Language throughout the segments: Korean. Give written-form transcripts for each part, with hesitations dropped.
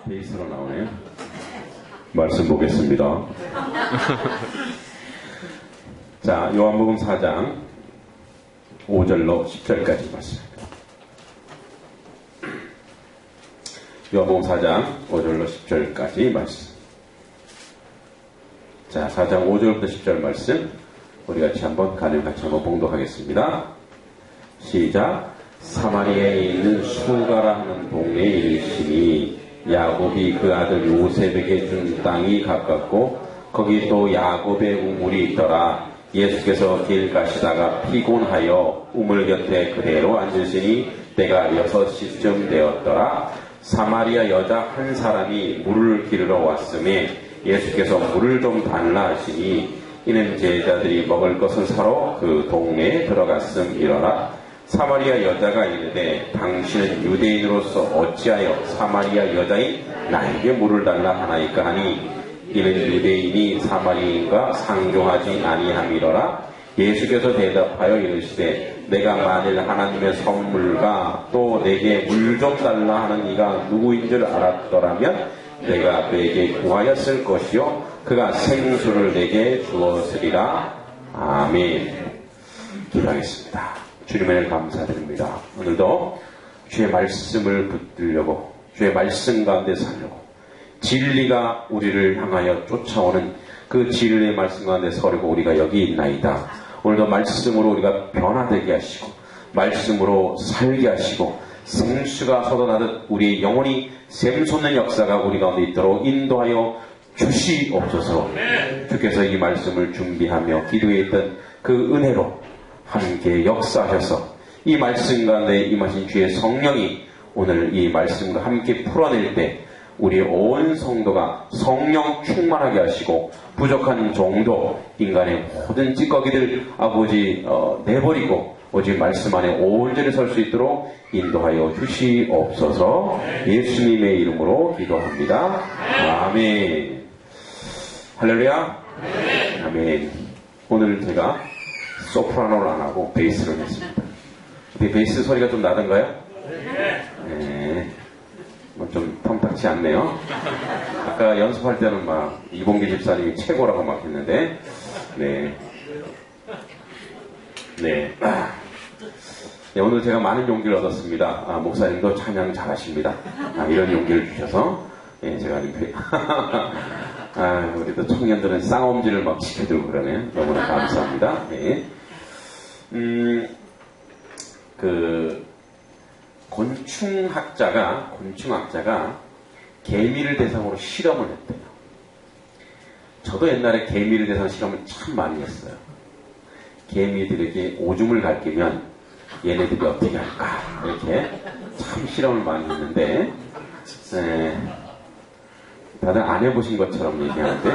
베이스로 나오네요. 말씀 보겠습니다. 자, 요한복음 4장 5절로 10절까지 말씀입니다. 요한복음 4장 5절로 10절까지 말씀. 자, 4장 5절부터 10절 말씀 우리 같이 한번 같이 한번 봉독하겠습니다. 시작. 사마리아에 있는 수가라 하는 동네에 이르시니 야곱이 그 아들 요셉에게 준 땅이 가깝고 거기 또 야곱의 우물이 있더라. 예수께서 길 가시다가 피곤하여 우물 곁에 그대로 앉으시니 때가 6시쯤 되었더라. 사마리아 여자 한 사람이 물을 기르러 왔음에 예수께서 물을 좀 달라 하시니 이는 제자들이 먹을 것을 사러 그 동네에 들어갔음이러라. 사마리아 여자가 이르되 당신은 유대인으로서 어찌하여 사마리아 여자인 나에게 물을 달라 하나이까 하니 이는 유대인이 사마리아인과 상종하지 아니함이러라. 예수께서 대답하여 이르시되 내가 만일 하나님의 선물과 또 내게 물 좀 달라 하는 이가 누구인 줄 알았더라면 내가 그에게 구하였을 것이요 그가 생수를 내게 주었으리라. 아멘. 기도하겠습니다. 주님의 은혜를 감사드립니다. 오늘도 주의 말씀을 붙들려고 주의 말씀 가운데 살려고 진리가 우리를 향하여 쫓아오는 그 진리의 말씀 가운데 서려고 우리가 여기 있나이다. 오늘도 말씀으로 우리가 변화되게 하시고 말씀으로 살게 하시고 생수가 쏟아나듯 우리의 영혼이 샘솟는 역사가 우리 가운데 있도록 인도하여 주시옵소서. 주께서 이 말씀을 준비하며 기도에 있던 그 은혜로 함께 역사하셔서 이 말씀 가운데 임하신 주의 성령이 오늘 이 말씀과 함께 풀어낼 때 우리의 온 성도가 성령 충만하게 하시고 부족한 정도 인간의 모든 찌꺼기들 아버지 내버리고 오직 말씀 안에 온전히 설 수 있도록 인도하여 주시옵소서. 예수님의 이름으로 기도합니다. 아멘. 할렐루야. 아멘. 오늘 제가 소프라노를 안 하고 베이스를 했습니다. 근데 베이스 소리가 좀 나던가요? 네. 좀 탐탁치 않네요. 아까 연습할 때는 막 이봉기 집사님이 최고라고 막 했는데, 네. 네. 네, 오늘 제가 많은 용기를 얻었습니다. 목사님도 찬양 잘하십니다. 이런 용기를 주셔서, 네, 제가 이렇게. 우리 또 청년들은 쌍엄지를 막 지켜주고 그러네요. 너무나 감사합니다. 네. 곤충학자가 개미를 대상으로 실험을 했대요. 저도 옛날에 개미를 대상 실험을 참 많이 했어요. 개미들에게 오줌을 갈기면 얘네들이 어떻게 할까 이렇게 참 실험을 많이 했는데 다들 안 해보신 것처럼 얘기하는데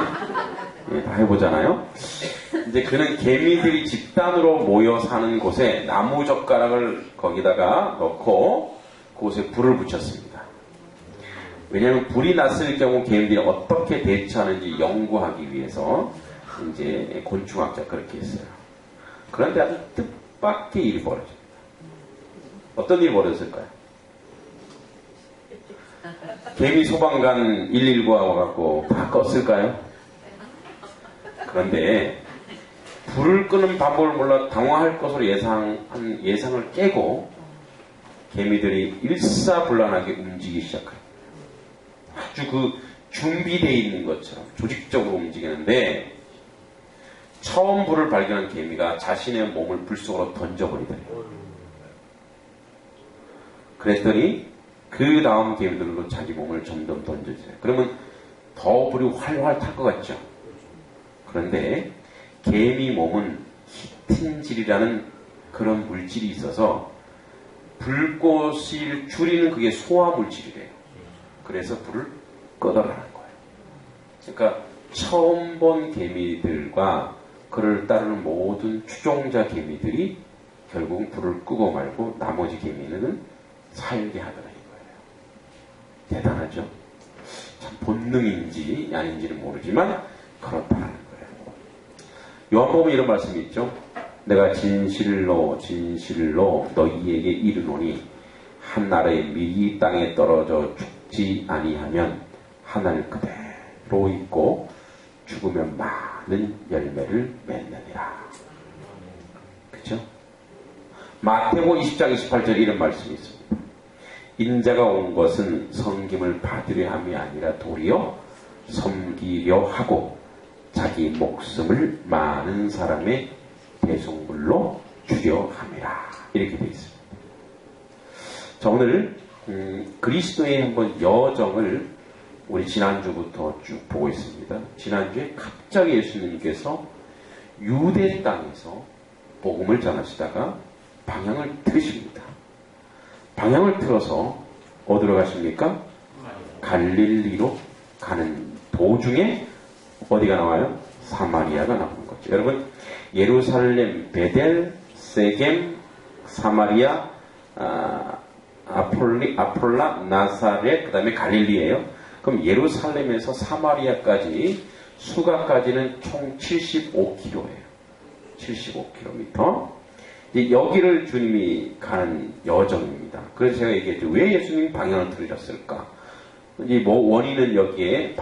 다 해보잖아요. 이제 그는 개미들이 집단으로 모여 사는 곳에 나무젓가락을 거기다가 넣고 그곳에 불을 붙였습니다. 왜냐하면 불이 났을 경우 개미들이 어떻게 대처하는지 연구하기 위해서 이제 곤충학자가 그렇게 했어요. 그런데 아주 뜻밖의 일이 벌어집니다. 어떤 일이 벌어졌을까요? 개미 소방관 119하고 갖고 다 껐을까요? 그런데 불을 끄는 방법을 몰라 당황할 것으로 예상을 깨고 개미들이 일사불란하게 움직이기 시작합니다. 아주 그 준비되어 있는 것처럼 조직적으로 움직이는데 처음 불을 발견한 개미가 자신의 몸을 불 속으로 던져버리더래요. 그랬더니 그 다음 개미들로 자기 몸을 점점 던져줘요. 그러면 더 불이 활활 탈 것 같죠? 그런데 개미 몸은 히틴질이라는 그런 물질이 있어서 불꽃을 줄이는 그게 소화 물질이래요. 그래서 불을 꺼달라는 거예요. 그러니까 처음 본 개미들과 그를 따르는 모든 추종자 개미들이 결국 불을 끄고 말고 나머지 개미는 살게 하더라 이거예요. 대단하죠? 참 본능인지 아닌지는 모르지만 그렇다는 거예요. 요한복음에 이런 말씀이 있죠. 내가 진실로 너희에게 이르노니 한 나라의 밀이 땅에 떨어져 죽지 아니하면 하늘 그대로 있고 죽으면 많은 열매를 맺느니라. 그렇죠? 마태복음 20장 28절 이런 말씀이 있습니다. 인자가 온 것은 섬김을 받으려 함이 아니라 도리어 섬기려 하고 자기 목숨을 많은 사람의 대속물로 주려 함이라. 이렇게 되어 있습니다. 자, 오늘 그리스도의 한번 여정을 우리 지난주부터 쭉 보고 있습니다. 지난주에 갑자기 예수님께서 유대 땅에서 복음을 전하시다가 방향을 틀으십니다. 방향을 틀어서 어디로 가십니까? 갈릴리로 가는 도중에 어디가 나와요? 사마리아가 나오는 거죠. 여러분, 예루살렘, 베델, 세겜, 사마리아, 아폴라, 나사렛, 그 다음에 갈릴리예요. 그럼 예루살렘에서 사마리아까지 수가까지는 총 75km예요. 75km. 여기를 주님이 가는 여정입니다. 그래서 제가 얘기했죠. 왜 예수님이 방향을 틀으셨을까? 원인은 여기에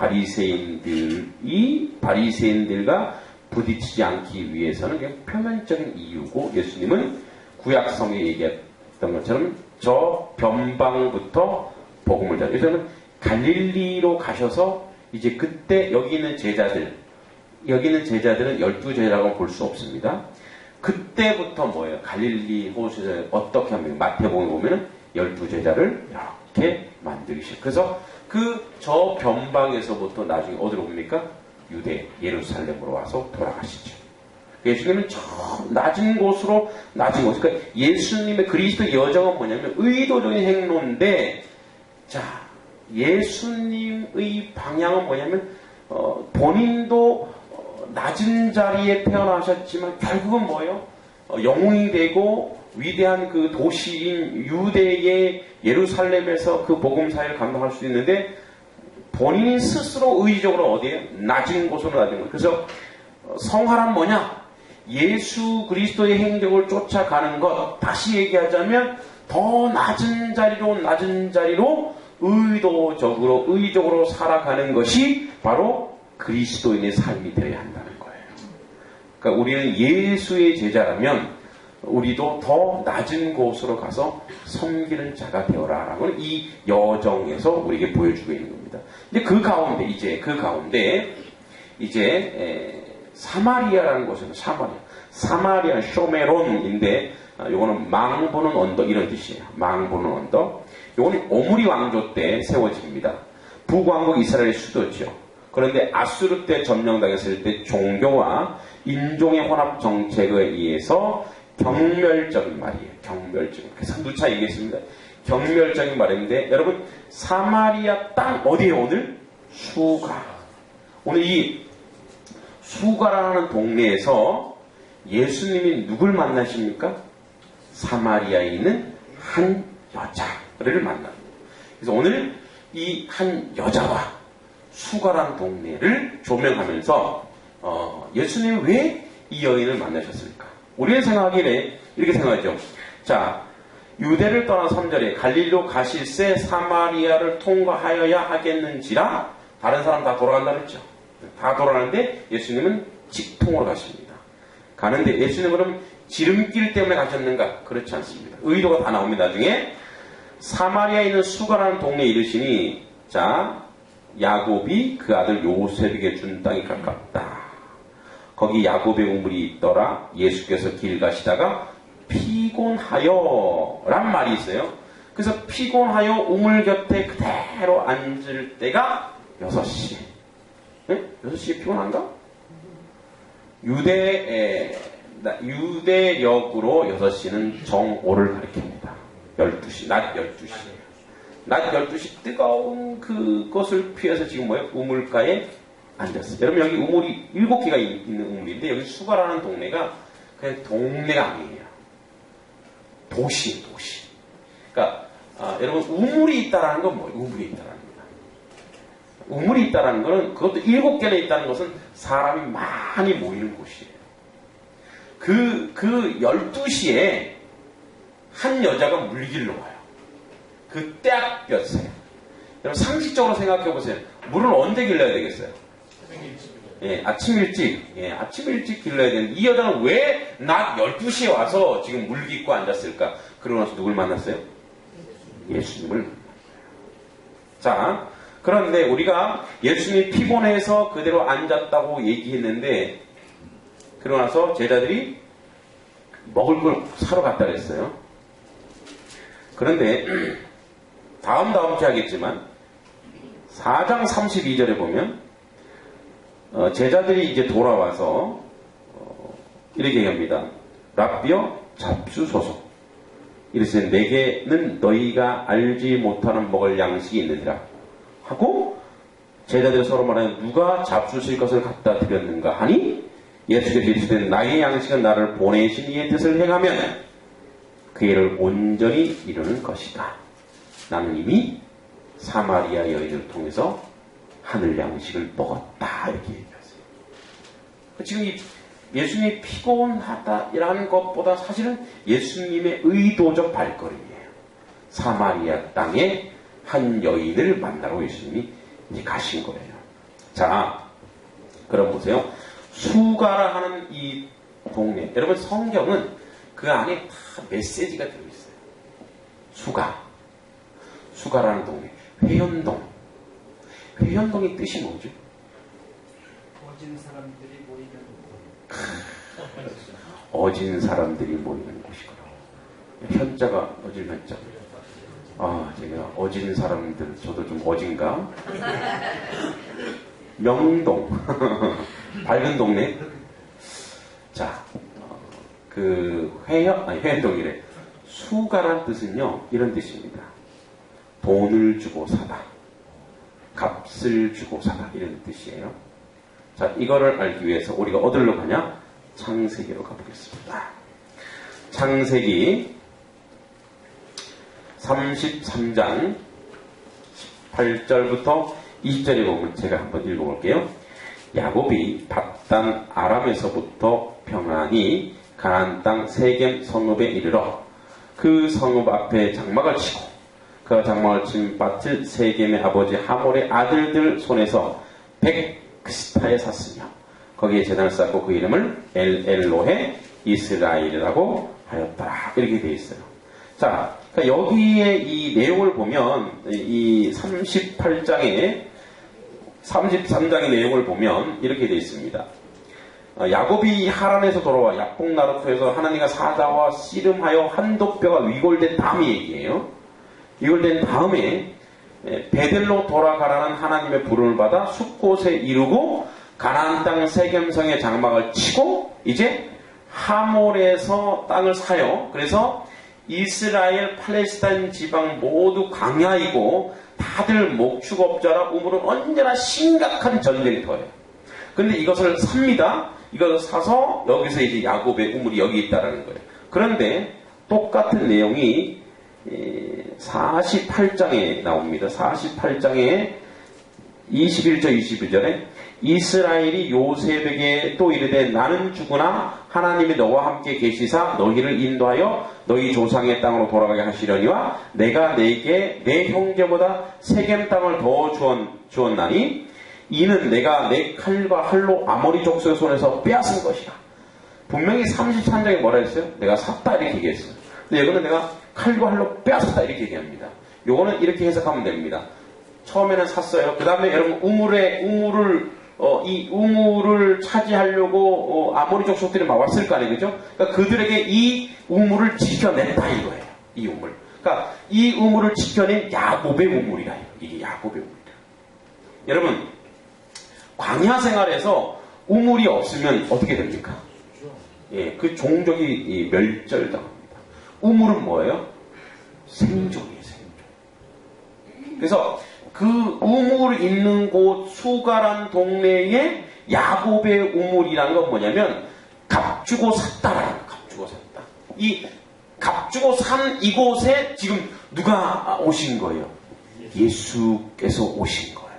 바리새인들과 부딪히지 않기 위해서는 그냥 표면적인 이유고, 예수님은 구약성에 얘기했던 것처럼 저 변방부터 복음을 전해요. 그래서 갈릴리로 가셔서 이제 그때 여기 있는 제자들은 12제자라고 볼 수 없습니다. 그때부터 뭐예요? 갈릴리 호수에 어떻게 하면 마태복음에 보면은 12제자를 이렇게 만들으시죠. 그래서 저 변방에서부터 나중에 어디로 옵니까? 유대 예루살렘으로 와서 돌아가시죠. 예수님은 저 낮은 곳으로 그러니까 예수님의 그리스도 여정은 뭐냐면 의도적인 행로인데, 자, 예수님의 방향은 뭐냐면 본인도 낮은 자리에 태어나셨지만 결국은 뭐예요? 영웅이 되고 위대한 그 도시인 유대의 예루살렘에서 그 복음 사역을 감당할 수 있는데, 본인 스스로 의지적으로 어디에? 낮은 곳으로 낮은 곳. 그래서 성화란 뭐냐? 예수 그리스도의 행적을 쫓아가는 것. 다시 얘기하자면 더 낮은 자리로 의적으로 살아가는 것이 바로 그리스도인의 삶이 되어야 한다는 거예요. 그러니까 우리는 예수의 제자라면 우리도 더 낮은 곳으로 가서 섬기는 자가 되어라 라고는 이 여정에서 우리에게 보여주고 있는 겁니다. 근데 그 가운데 사마리아라는 곳에서 사마리아 쇼메론인데, 요거는 망보는 언덕 이런 뜻이에요. 망보는 언덕. 요거는 오므리 왕조 때 세워집니다. 북왕국 이스라엘의 수도죠. 그런데 아수르 때 점령당했을 때 종교와 인종의 혼합 정책에 의해서 경멸적인 말이에요. 그래서 누차 얘기했습니다. 경멸적인 말인데, 여러분, 사마리아 땅 어디에요 오늘? 수가. 오늘 이 수가라는 동네에서 예수님이 누굴 만나십니까? 사마리아에 있는 한 여자를 만납니다. 그래서 오늘 이 한 여자와 수가라는 동네를 조명하면서 예수님이 왜 이 여인을 만나셨을까? 우리는 생각하기에 이렇게 생각하죠. 자, 유대를 떠나 3절에 갈릴리로 가실새 사마리아를 통과하여야 하겠는지라. 다른 사람 다 돌아간다 그랬죠. 다 돌아가는데 예수님은 직통으로 가십니다. 가는데 예수님은 그럼 지름길 때문에 가셨는가? 그렇지 않습니다. 의도가 다 나옵니다. 나중에 사마리아에 있는 수가라는 동네에 이르시니, 자, 야곱이 그 아들 요셉에게 준 땅이 가깝다. 거기 야곱의 우물이 있더라. 예수께서 길 가시다가 피곤하여 란 말이 있어요. 그래서 피곤하여 우물 곁에 그대로 앉을 때가 6시. 네? 6시에 피곤한가? 유대역으로 6시는 정오를 가리킵니다. 12시, 낮 12시. 낮 12시 뜨거운 그것을 피해서 지금 뭐예요? 우물가에 앉았어요. 여러분, 여기 우물이 7개가 있는 우물인데, 여기 수가라는 동네가 그냥 동네가 아니에요. 도시. 그러니까, 여러분, 우물이 있다라는 건 뭐예요? 우물이 있다라는 겁니다. 우물이 있다라는 거는, 그것도 7개나 있다는 것은 사람이 많이 모이는 곳이에요. 그 12시에 한 여자가 물길로 와요. 그 떼약볕에. 여러분 상식적으로 생각해 보세요. 물을 언제 길러야 되겠어요? 아침 일찍. 아침 일찍 길러야 되는데 이 여자는 왜 낮 12시에 와서 지금 물 깃고 앉았을까? 그러고 나서 누굴 만났어요? 예수님을. 자, 그런데 우리가 예수님이 피곤해서 그대로 앉았다고 얘기했는데 그러고 나서 제자들이 먹을 걸 사러 갔다 그랬어요. 그런데 다음 주에 하겠지만 4장 32절에 보면 제자들이 이제 돌아와서 이렇게 얘기합니다. 랍비여 잡수소서. 이르시되 내게는 너희가 알지 못하는 먹을 양식이 있느니라 하고 제자들이 서로 말하는 누가 잡수실 것을 갖다 드렸는가 하니 예수께서 이르시되 나의 양식은 나를 보내신 이의 뜻을 행하면 그 일을 온전히 이루는 것이다. 나는 이미 사마리아 여인을 통해서 하늘 양식을 먹었다. 이렇게 얘기했어요. 지금 이 예수님이 피곤하다라는 것보다 사실은 예수님의 의도적 발걸음이에요. 사마리아 땅에 한 여인을 만나러 예수님이 이제 가신 거예요. 자, 그럼 보세요. 수가라 하는 이 동네. 여러분 성경은 그 안에 다 메시지가 들어있어요. 수가라는 동네. 회현동. 회현동의 뜻이 뭐죠? 어진 사람들이 모이는 어진 사람들이 모이는 곳이구나. 현자가 어질 현자. 제가 어진 사람들, 저도 좀 어진가? 명동. 밝은 동네. 자, 회현동이래. 수가란 뜻은요, 이런 뜻입니다. 돈을 주고 사다. 값을 주고 사다. 이런 뜻이에요. 자, 이거를 알기 위해서 우리가 어디로 가냐? 창세기로 가보겠습니다. 창세기 33장 18절부터 20절에 보면 제가 한번 읽어볼게요. 야곱이 밧단 아람에서부터 평안히 가나안 땅 세겜 성읍에 이르러 그 성읍 앞에 장막을 치고 그 장막을 친 밭을 세겜의 아버지 하몰의 아들들 손에서 백스타에 샀으며 거기에 제단을 쌓고 그 이름을 엘로헤 이스라엘이라고 하였더라. 이렇게 되어 있어요. 자, 그러니까 여기에 이 내용을 보면 이 33장의 내용을 보면 이렇게 되어 있습니다. 야곱이 하란에서 돌아와 야복나루토에서 하나님과 사자와 씨름하여 한독뼈가 위골된 다음에 얘기해요. 위골된 다음에 베델로 돌아가라는 하나님의 부름을 받아 숫곳에 이르고 가나안 땅 세겜성의 장막을 치고 이제 하몰에서 땅을 사요. 그래서 이스라엘 팔레스타인 지방 모두 광야이고 다들 목축업자라 우물은 언제나 심각한 전쟁터예요. 그런데 이것을 삽니다. 이것을 사서 여기서 이제 야곱의 우물이 여기 있다라는 거예요. 그런데 똑같은 내용이 48장에 나옵니다. 48장에 21절 22절에 이스라엘이 요셉에게 또 이르되 나는 죽으나 하나님이 너와 함께 계시사 너희를 인도하여 너희 조상의 땅으로 돌아가게 하시려니와 내가 내게 내 형제보다 세겜 땅을 더 주었나니 이는 내가 내 칼과 활로 아모리 족속의 손에서 빼앗은 것이라. 분명히 33장에 뭐라 했어요? 내가 샀다 이렇게 얘기했어요. 근데 여기는 내가 칼과 활로 빼앗았다 이렇게 얘기합니다. 요거는 이렇게 해석하면 됩니다. 처음에는 샀어요. 그 다음에 여러분 이 우물을 차지하려고 아모리 족속들이 막 왔을 거 아니에요, 그죠? 그러니까 그들에게 이 우물을 지켜냈다 이거예요. 이 우물. 그러니까 이 우물을 지켜낸 야곱의 우물이라. 이게 야곱의 우물이다. 여러분, 광야 생활에서 우물이 없으면 어떻게 됩니까? 그 종족이 멸절당합니다. 우물은 뭐예요? 생존이에요, 생존. 그래서 그 우물 있는 곳 수가란 동네에 야곱의 우물이라는 건 뭐냐면 값주고 샀다라는 거예요. 값주고 샀다. 이 값주고 산 이곳에 지금 누가 오신 거예요? 예수께서 오신 거예요.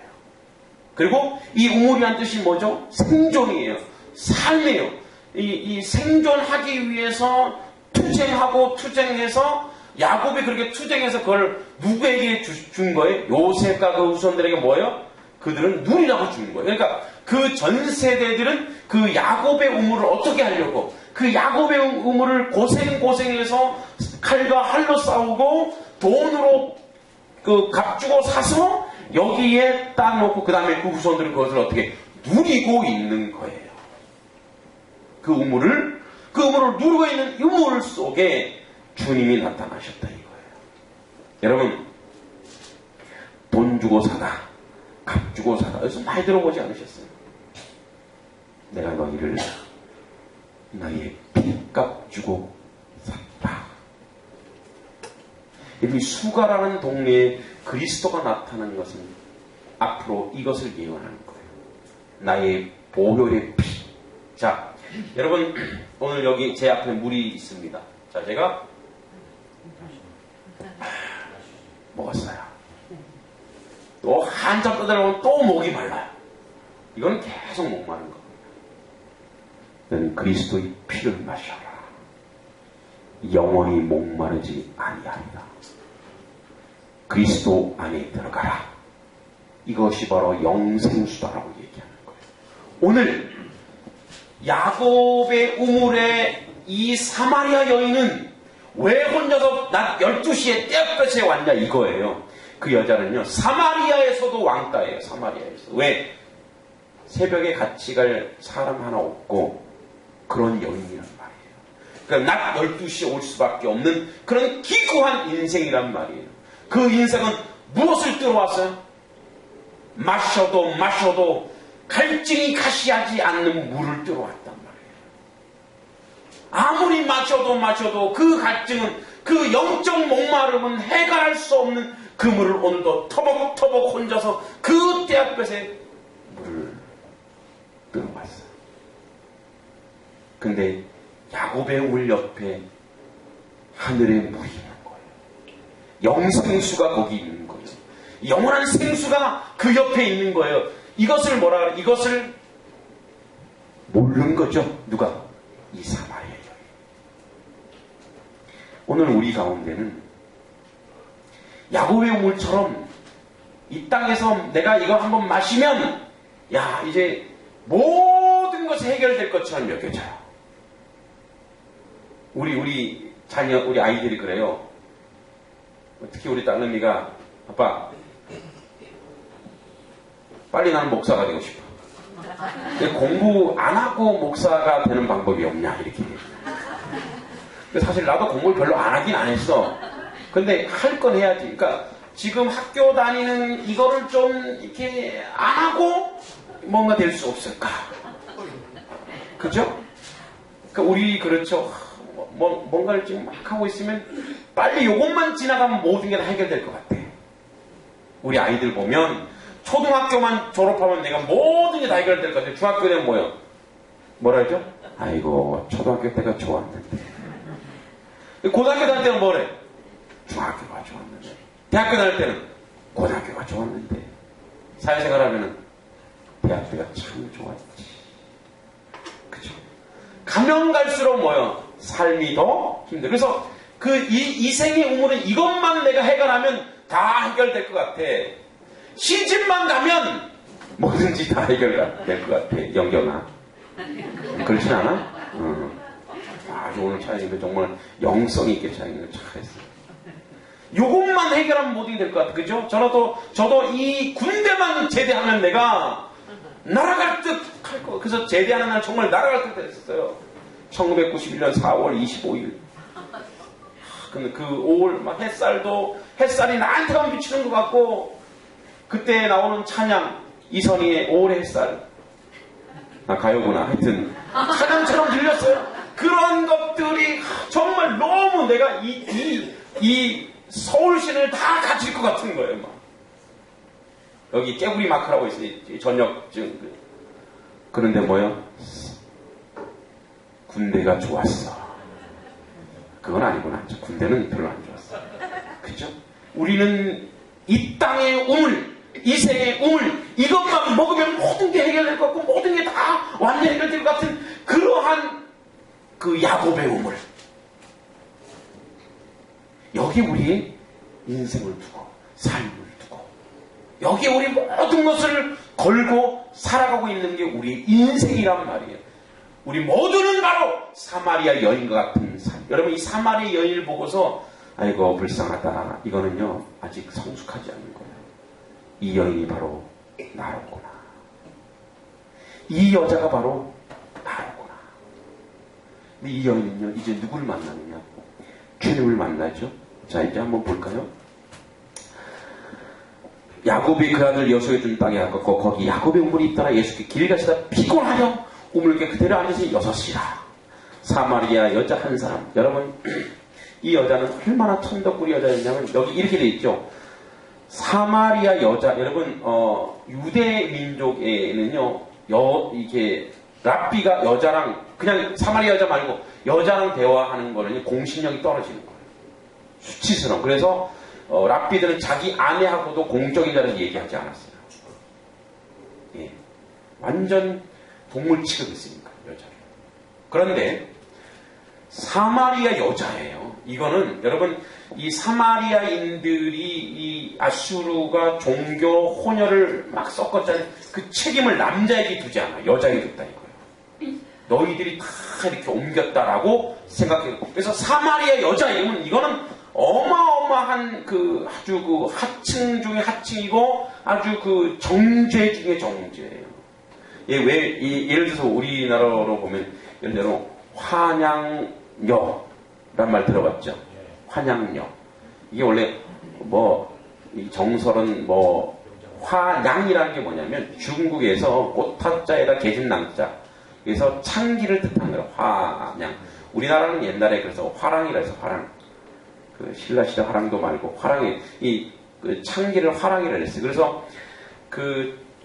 그리고 이 우물이란 뜻이 뭐죠? 생존이에요. 삶이에요. 이 생존하기 위해서 투쟁하고 투쟁해서 야곱이 그렇게 투쟁해서 그걸 누구에게 준 거예요? 요셉과 그 후손들에게 뭐예요? 그들은 누리라고 준 거예요. 그러니까 그 전 세대들은 그 야곱의 우물을 어떻게 하려고, 그 야곱의 우물을 고생해서 칼과 활로 싸우고 돈으로 그 값 주고 사서 여기에 딱 놓고 그 다음에 그 후손들은 그것을 어떻게 누리고 있는 거예요. 그 우물을 누리고 있는 우물 속에 주님이 나타나셨다 이거예요. 여러분, 돈 주고 사다, 값 주고 사다, 여기서 많이 들어보지 않으셨어요? 내가 너희를 너희의 핏값 주고 샀다. 이 수가라는 동네에 그리스도가 나타나는 것은 앞으로 이것을 예언하는 거예요. 나의 보혈의 피. 자, 여러분, 오늘 여기 제 앞에 물이 있습니다. 자, 제가 먹었어요. 또 한참 떠들어보면 또 목이 말라요. 이건 계속 목마른 겁니다. 너는 그리스도의 피를 마셔라. 영원히 목마르지 아니하리라. 그리스도 안에 들어가라. 이것이 바로 영생수다라고 얘기하는 거예요. 오늘 야곱의 우물에 이 사마리아 여인은 왜 혼자서 낮 12시에 떼약볕에 왔냐 이거예요. 그 여자는요, 사마리아에서도 왕따예요. 사마리아에서. 왜? 새벽에 같이 갈 사람 하나 없고 그런 여인이란 말이에요. 그러니까 낮 12시에 올 수밖에 없는 그런 기구한 인생이란 말이에요. 그 인생은 무엇을 들어왔어요? 마셔도 갈증이 가시하지 않는 물을 들어왔단 말이에요. 아무리 마셔도 그 갈증은, 그 영적 목마름은 해결할 수 없는 그 물을 오늘도 터벅터벅 혼자서 그 떼약볕에 물을 들어왔어요. 근데 야곱의 물 옆에 하늘의 물이 있는 거예요. 영생수가 거기 있는 거예요. 영원한 생수가 그 옆에 있는 거예요. 이것을 뭐라 그래? 이것을 모르는 거죠. 누가? 이 사마리아 여인. 오늘 우리 가운데는 야곱의 물처럼 이 땅에서 내가 이거 한번 마시면 야, 이제 모든 것이 해결될 것처럼 여겨져요. 우리 자녀, 우리 아이들이 그래요. 특히 우리 딸내미가, 아빠, 빨리 나는 목사가 되고 싶어. 공부 안 하고 목사가 되는 방법이 없냐, 이렇게. 사실 나도 공부를 별로 안 하긴 안 했어. 근데 할 건 해야지. 그러니까 지금 학교 다니는 이거를 좀 이렇게 안 하고 뭔가 될 수 없을까? 그죠? 그러니까 우리 그렇죠. 뭔가를 지금 막 하고 있으면 빨리 요것만 지나가면 모든 게 다 해결될 것 같아. 우리 아이들 보면 초등학교만 졸업하면 내가 모든 게 다 해결될 것 같아. 중학교 되면 뭐요? 뭐라 했죠? 아이고, 초등학교 때가 좋았는데. 고등학교 다닐 때는 뭐래? 중학교가 좋았는데. 대학교 다닐 때는 고등학교가 좋았는데. 사회생활 하면은 대학교가 참 좋았지. 그죠? 가면 갈수록 뭐요? 삶이 더 힘들어. 그래서 이 생의 우물은 이것만 내가 해결하면 다 해결될 것 같아. 시집만 가면 뭐든지 다 해결될 것 같아. 영경아. 그렇진 않아? 아주 오늘 차이니까 정말 영성이 있게 차이니까 잘했어. 요것만 해결하면 모든 게 될 것 같아. 그죠? 저도 이 군대만 제대하면 내가 날아갈 듯 할 거. 그래서 제대하는 날 정말 날아갈 듯 했었어요. 1991년 4월 25일. 근데 그 5월 막 햇살이 나한테만 비치는 것 같고, 그때 나오는 찬양, 이선희의 5월의 햇살. 가요구나. 하여튼, 찬양처럼 들렸어요. 그런 것들이 정말 너무 내가 이 서울시를 다 가질 것 같은 거예요, 막. 여기 깨구리 마크라고 있어요. 저녁쯤. 그런데 뭐요? 군대가 좋았어. 그건 아니구나. 군대는 별로 안 좋았어. 그죠? 우리는 이 땅의 우물, 이 생의 우물, 이것만 먹으면 모든 게 해결될 것 같고 모든 게 다 완전히 해결될 것 같은 그러한 그 야곱의 우물. 여기 우리의 인생을 두고 삶을 두고 여기 우리 모든 것을 걸고 살아가고 있는 게 우리의 인생이란 말이에요. 우리 모두는 바로 사마리아 여인과 같은 삶. 여러분 이 사마리아 여인을 보고서 아이고 불쌍하다. 이거는요 아직 성숙하지 않은 거예요. 이 여인이 바로 나로구나. 이 여자가 바로 나로구나. 근데 이 여인은요 이제 누구를 만나느냐? 주님을 만나죠. 자 이제 한번 볼까요? 야곱이 그 아들 여수에 준 땅에 가깝고 거기 야곱의 우물이 있더라. 예수께 길 가시다 피곤하여 우물가에 그대로 앉으시 6시라. 사마리아 여자 한 사람. 여러분 이 여자는 얼마나 천덕꾸리 여자였냐면 여기 이렇게 돼 있죠. 사마리아 여자. 여러분 유대 민족에는요 이게 랍비가 여자랑 그냥 사마리아 여자 말고 여자랑 대화하는 거는 공신력이 떨어지는 거예요. 수치스러워. 그래서 랍비들은 자기 아내하고도 공적인 자리에서 얘기하지 않았어요. 예. 완전 동물 취급했으니까 여자를. 그런데 사마리아 여자예요. 이거는 여러분 이 사마리아인들이 이 아수르가 종교 혼혈을 막 섞었잖아요. 그 책임을 남자에게 두지 않아. 여자에게 뒀다 이거예요. 너희들이 다 이렇게 옮겼다라고 생각해요. 그래서 사마리아 여자 이거는 어마어마한 그 아주 그 하층 중에 하층이고 아주 그 정죄 중에 정죄예요. 예, 예를 들어서 우리나라로 보면 예를 들어 환양녀란 말 들어봤죠? 환양녀. 이게 원래 이 정설은 화냥이라는 게 뭐냐면 중국에서 꽃화자에다 계집낭자. 그래서 창기를 뜻하는 거예요. 화냥. 우리나라는 옛날에 그래서 화랑이라 해서 화랑. 그 신라시대 화랑도 말고 화랑이 그 창기를 화랑이라 했어요. 그래서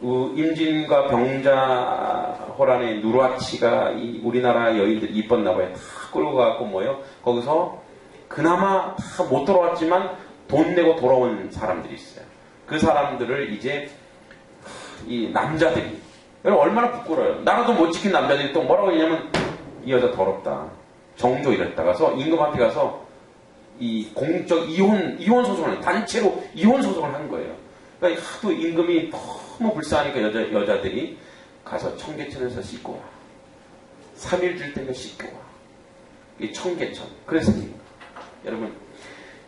임진과 병자호란의 누르하치가 이 우리나라 여인들 이뻤나 봐요. 다 끌고 가고 거기서 그나마 다 못 돌아왔지만 돈 내고 돌아온 사람들이 있어요. 그 사람들을 이제 이 남자들이 얼마나 부끄러워요. 나라도 못 지킨 남자들이 또 뭐라고 하냐면 이 여자 더럽다. 정조 이랬다가서 임금한테 가서 이 공적 이혼 소송을 단체로 이혼 소송을 한 거예요. 그러니까 하도 임금이 너무 불쌍하니까 여자들이 가서 청계천에서 씻고 와. 3일 줄 때면 씻고 와. 이 청계천. 그래서 여러분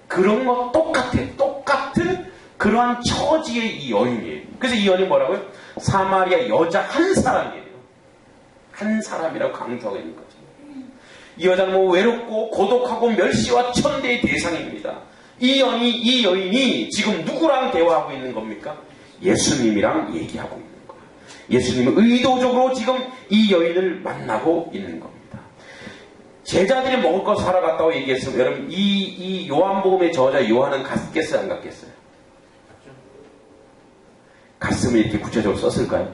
그런 거 똑같은 그러한 처지의 이 여인이에요. 그래서 이 여인이 뭐라고요? 사마리아 여자 한 사람이에요. 한 사람이라고 강조하고 있는 거죠. 이 여자는 외롭고 고독하고 멸시와 천대의 대상입니다. 이 여인이 지금 누구랑 대화하고 있는 겁니까? 예수님이랑 얘기하고 있는 거예요. 예수님은 의도적으로 지금 이 여인을 만나고 있는 겁니다. 제자들이 먹을 거 사러 갔다고 얘기했으면 여러분 이 요한복음의 저자 요한은 갔겠어요? 안 갔겠어요? 갔으면 이렇게 구체적으로 썼을까요?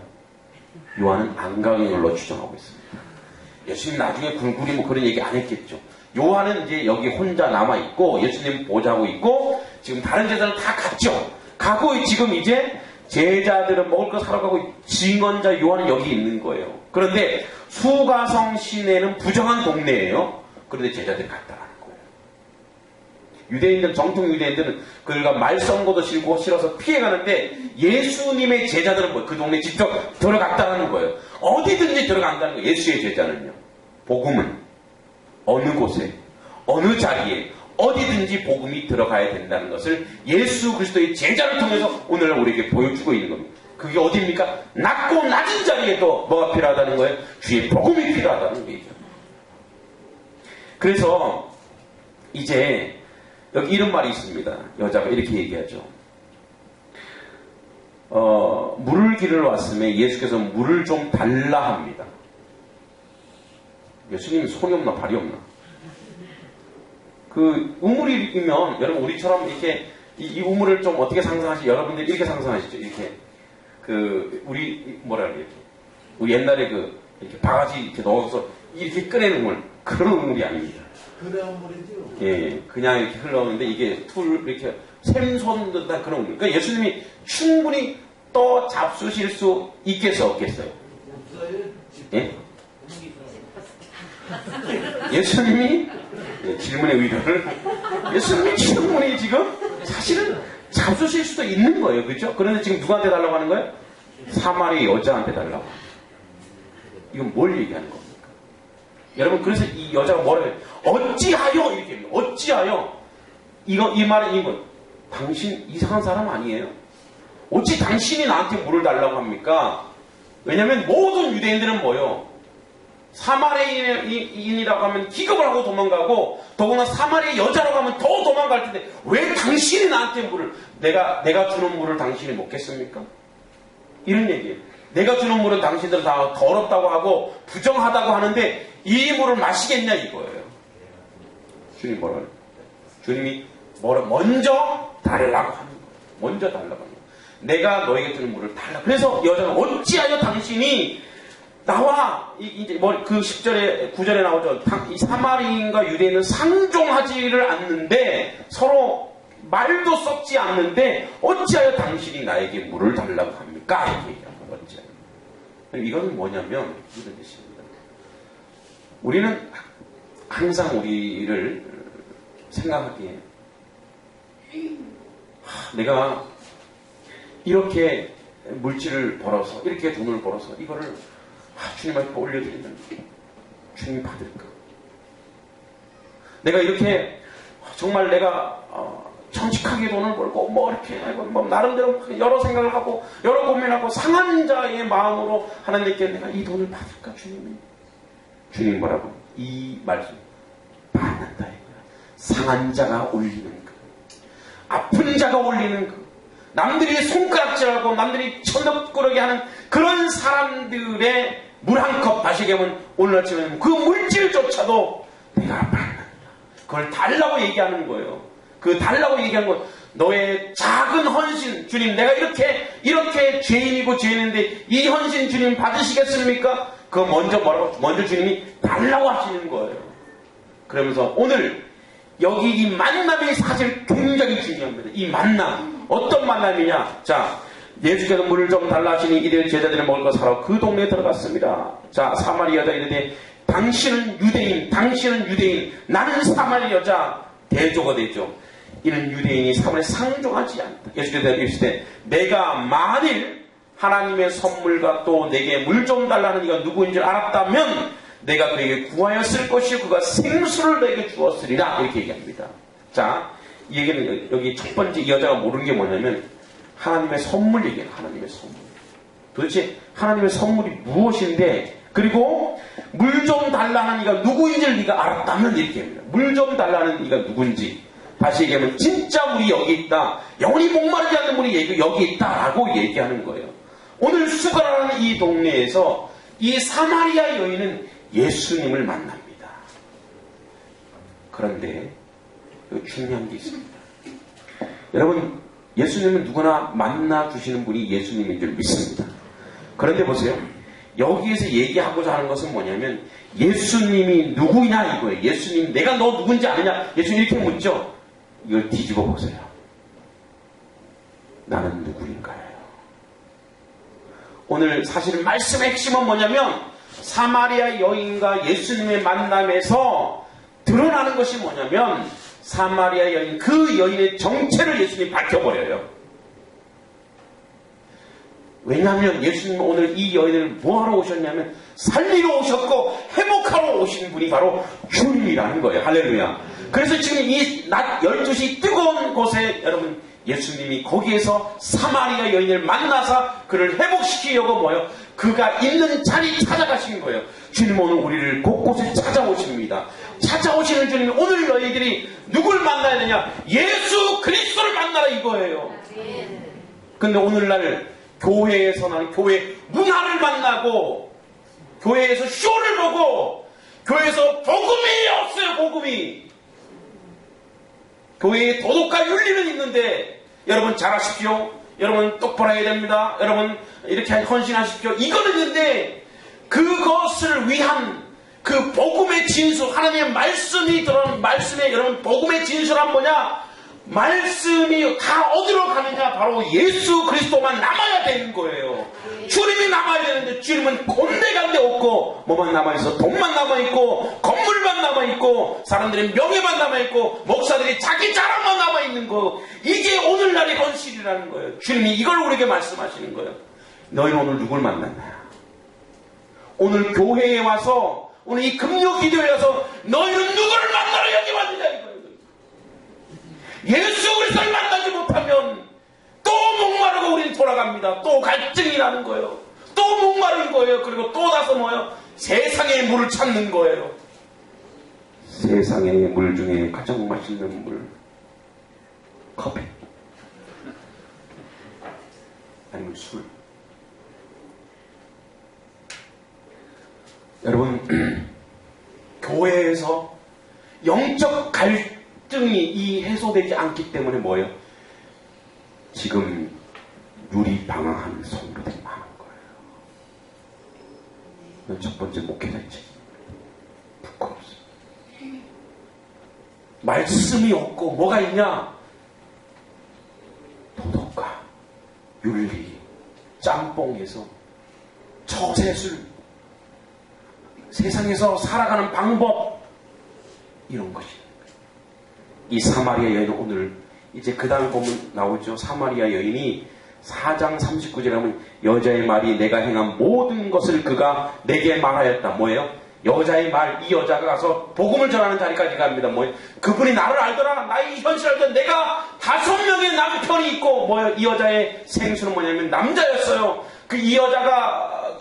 요한은 안 가는 걸로 추정하고 있습니다. 예수님 나중에 굴굴이 그런 얘기 안 했겠죠. 요한은 이제 여기 혼자 남아있고 예수님 보자고 있고 지금 다른 제자들은 다 갔죠. 가고 지금 이제 제자들은 먹을 거 사러 가고 증언자 요한은 여기 있는 거예요. 그런데 수가성 시내는 부정한 동네예요. 그런데 제자들이 갔다라는 거예요. 유대인들 정통 유대인들은 그가 말썽고도 싫어서 피해가는데 예수님의 제자들은 그 동네 직접 들어갔다라는 거예요. 어디든지 들어간다는 거예요. 예수의 제자는요. 복음은 어느 곳에 어느 자리에 어디든지 복음이 들어가야 된다는 것을 예수 그리스도의 제자를 통해서 오늘날 우리에게 보여주고 있는 겁니다. 그게 어디입니까? 낮고 낮은 자리에도 뭐가 필요하다는 거예요? 주의 복음이 필요하다는 얘기죠. 그래서 이제 여기 이런 말이 있습니다. 여자가 이렇게 얘기하죠. 물을 기르러 왔으면 예수께서 물을 좀 달라 합니다. 예수님이 손이 없나 발이 없나? 그 우물이면 여러분 우리처럼 이렇게 이 우물을 좀 어떻게 상상하시죠? 여러분들 이렇게 상상하시죠? 이렇게 우리 우리 옛날에 이렇게 바가지 이렇게 넣어서 이렇게 꺼내는 물 그런 우물이 아닙니다. 그런 물이죠. 예, 그냥 이렇게 흘러오는데 이게 이렇게 샘솟는 듯한 그런 우물. 그러니까 예수님이 충분히 또 잡수실 수 있겠어요, 없겠어요? 없어요. 예? 예수님이 질문의 의도를 예수님이 충분히 지금 사실은 잡수실 수도 있는 거예요. 그렇죠? 그런데 지금 누구한테 달라고 하는 거예요? 사마리 여자한테 달라고. 이건 뭘 얘기하는 겁니까? 여러분, 그래서 이 여자가 뭐라고 해요? 어찌하여 이렇게 해요. 어찌하여 이 말은 이건 당신 이상한 사람 아니에요? 어찌 당신이 나한테 물을 달라고 합니까? 왜냐하면 모든 유대인들은 뭐예요? 사마리아인이라고 하면 기겁을 하고 도망가고, 더구나 사마리아 여자라고 하면 더 도망갈 텐데 왜 당신이 나한테 물을, 내가 주는 물을 당신이 먹겠습니까? 이런 얘기예요. 내가 주는 물은 당신들 다 더럽다고 하고 부정하다고 하는데 이 물을 마시겠냐 이거예요. 주님 뭐라 그래요? 주님이 먼저 달라고 하는 거예요. 먼저 달라고 하는 거예요. 내가 너에게 주는 물을 달라. 그래서 여자가 어찌하여 당신이 나와, 이제 그 10절에 9절에 나오죠. 이 사마리인과 유대인은 상종하지를 않는데, 서로 말도 섞지 않는데 어찌하여 당신이 나에게 물을 달라고 합니까? 이렇게 얘기합니다. 어찌하여. 이거는 뭐냐면 이런 뜻입니다. 우리는 항상 우리를 생각하기에 내가 이렇게 물질을 벌어서, 이렇게 돈을 벌어서 이거를 주님 앞에 올려드리면 주님이 받을까? 내가 이렇게 정말 내가 정직하게 돈을 벌고 이렇게 나름대로 여러 생각을 하고 여러 고민하고 상한 자의 마음으로 하나님께 내가 이 돈을 받을까? 주님 뭐라고? 이 말씀 받는다 이거야. 상한 자가 올리는 거, 아픈 자가 올리는 거, 남들이 손가락질하고 남들이 천덕꾸러기 하는 그런 사람들의 물 한 컵 마시게 하면 오늘 아침에 그 물질조차도 내가 받는다. 그걸 달라고 얘기하는 거예요. 그 달라고 얘기하는 건 너의 작은 헌신, 주님 내가 이렇게 죄인이고 죄인인데 이 헌신 주님 받으시겠습니까? 그거 먼저 주님이 달라고 하시는 거예요. 그러면서 오늘 여기 이 만남이 사실 굉장히 중요합니다. 이 만남. 어떤 만남이냐? 자, 예수께서 물을 좀 달라 하시니 이들 제자들이 먹을 거 사러 그 동네에 들어갔습니다. 자, 사마리아 여자 이르되 당신은 유대인, 나는 사마리아 여자. 대조가 되죠. 이는 유대인이 사마리아에 상종하지 않다. 예수께서 이르시되 내가 만일 하나님의 선물과 또 내게 물 좀 달라는 이가 누구인지 알았다면 내가 그에게 구하였을 것이요 그가 생수를 내게 주었으리라. 이렇게 얘기합니다. 자, 이 얘기는 여기 첫 번째 이 여자가 모르는 게 뭐냐면 하나님의 선물 얘기예요. 하나님의 선물. 도대체 하나님의 선물이 무엇인데, 그리고 물 좀 달라는 이가 누구인지를 네가 알았다면 이렇게 합니다. 물 좀 달라는 이가 누군지. 다시 얘기하면 진짜 물이 여기 있다. 영원히 목마르지 않는 물이 여기 있다라고 얘기하는 거예요. 오늘 수가라는 이 동네에서 이 사마리아 여인은 예수님을 만납니다. 그런데 중요한 게 있습니다. 여러분, 예수님은 누구나 만나주시는 분이 예수님인 줄 믿습니다. 그런데 보세요. 여기에서 얘기하고자 하는 것은 뭐냐면 예수님이 누구냐 이거예요. 예수님, 내가 너 누군지 아느냐? 예수님 이렇게 묻죠. 이걸 뒤집어 보세요. 나는 누구인가요? 오늘 사실 말씀의 핵심은 뭐냐면 사마리아 여인과 예수님의 만남에서 드러나는 것이 뭐냐면 사마리아 여인, 그 여인의 정체를 예수님이 밝혀버려요. 왜냐하면 예수님은 오늘 이 여인을 뭐하러 오셨냐면 살리러 오셨고 회복하러 오신 분이 바로 주님이라는 거예요. 할렐루야. 그래서 지금 이 낮 12시 뜨거운 곳에 여러분 예수님이 거기에서 사마리아 여인을 만나서 그를 회복시키려고 뭐요? 그가 있는 자리 찾아가신 거예요. 주님은 오늘 우리를 곳곳에 찾아오십니다. 찾아오시는 주님이 오늘 너희들이 누굴 만나야 되냐? 예수 그리스도를 만나라 이거예요. 근데 오늘날 교회에서 나는 교회 문화를 만나고 교회에서 쇼를 보고 교회에서 복음이 없어요. 복음이. 교회에 도덕과 윤리는 있는데 여러분 잘하십시오. 여러분 똑바로 해야 됩니다. 여러분 이렇게 헌신하십시오. 이거는 있는데 그것을 위한 그 복음의 진술, 하나님의 말씀이 들어온 말씀에 여러분 복음의 진술은 뭐냐? 말씀이 다 어디로 가느냐? 바로 예수 그리스도만 남아야 되는 거예요. 주님이 남아야 되는데 주님은 곤데간데 없고 뭐만 남아있어? 돈만 남아있고 건물만 남아있고 사람들의 명예만 남아있고 목사들이 자기 자랑만 남아있는 거. 이게 오늘날의 현실이라는 거예요. 주님이 이걸 우리에게 말씀하시는 거예요. 너희는 오늘 누굴 만났냐? 오늘 교회에 와서 오늘 이 금요 기도에 와서 너희는 누구를 만나러 여기 왔느냐 이거예요. 예수 그리스도를 만나지 못하면 또 목마르고 우리는 돌아갑니다. 또 갈증이 나는 거예요. 또 목마른 거예요. 그리고 또 다서 뭐예요? 세상의 물을 찾는 거예요. 세상의 물 중에 가장 맛있는 물, 커피 아니면 술. 여러분, 교회에서 영적 갈등이 이 해소되지 않기 때문에 뭐예요? 지금 유리방황하는 성도들이 많은 거예요. 첫 번째 목회자이지. 부끄럽습니다. 말씀이 없고 뭐가 있냐? 도덕과 윤리, 짬뽕에서 처세술, 세상에서 살아가는 방법, 이런 것이. 이 사마리아 여인은 오늘 이제 그 다음에 보면 나오죠. 사마리아 여인이 4장 39절에 보면 여자의 말이 내가 행한 모든 것을 그가 내게 말하였다. 뭐예요? 여자의 말, 이 여자가 가서 복음을 전하는 자리까지 갑니다. 뭐예요? 그분이 나를 알더라. 나의 현실을 알더라. 내가 5명의 남편이 있고, 뭐예요? 이 여자의 생수는 뭐냐면 남자였어요. 이 여자가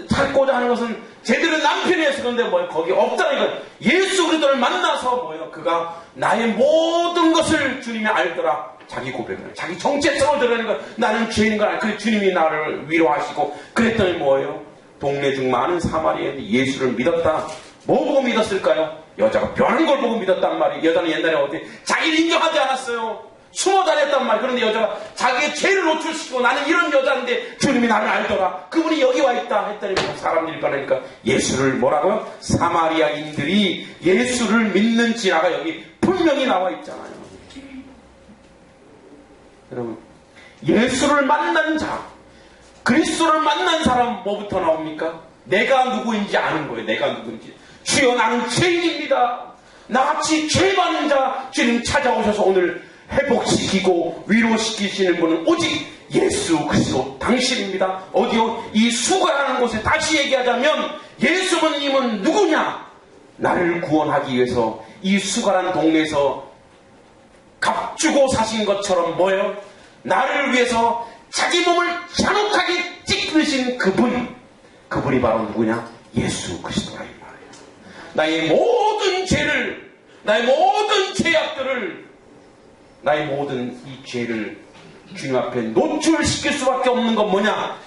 찾고자 하는 것은 제대로 남편이었을 건데 뭐예요? 거기 없다니까. 예수 그리스도를 만나서 뭐예요? 그가 나의 모든 것을 주님이 알더라. 자기 고백을, 자기 정체성을 드러내는 거. 나는 죄인인 걸 알고 주님이 나를 위로하시고 그랬더니 뭐예요? 동네 중 많은 사마리아인이 예수를 믿었다. 뭐 보고 믿었을까요? 여자가 변한 걸 보고 믿었단 말이에요. 여자는 옛날에 어디 자기를 인정하지 않았어요. 숨어 다녔단 말이에요. 그런데 여자가 자기의 죄를 노출시키고 나는 이런 여자인데 주님이 나를 알더라. 그분이 여기 와 있다 했더니 사람들이 그러니까 예수를 뭐라고요? 사마리아인들이 예수를 믿는 진화가 여기 분명히 나와 있잖아요. 여러분, 예수를 만난 자, 그리스도를 만난 사람 뭐부터 나옵니까? 내가 누구인지 아는 거예요. 내가 누구인지. 주여 나는 죄인입니다. 나같이 죄 많은 자 주님 찾아오셔서 오늘 회복시키고 위로시키시는 분은 오직 예수 그리스도 당신입니다. 어디요? 이 수가라는 곳에 다시 얘기하자면 예수님은 누구냐? 나를 구원하기 위해서 이 수가라는 동네에서 값주고 사신 것처럼 뭐예요? 나를 위해서 자기 몸을 잔혹하게 찢으신 그분이 바로 누구냐? 예수 그리스도라 이 말이에요. 나의 모든 죄를, 나의 모든 죄악들을, 나의 모든 이 죄를 주님 앞에 노출시킬 수밖에 없는 건 뭐냐?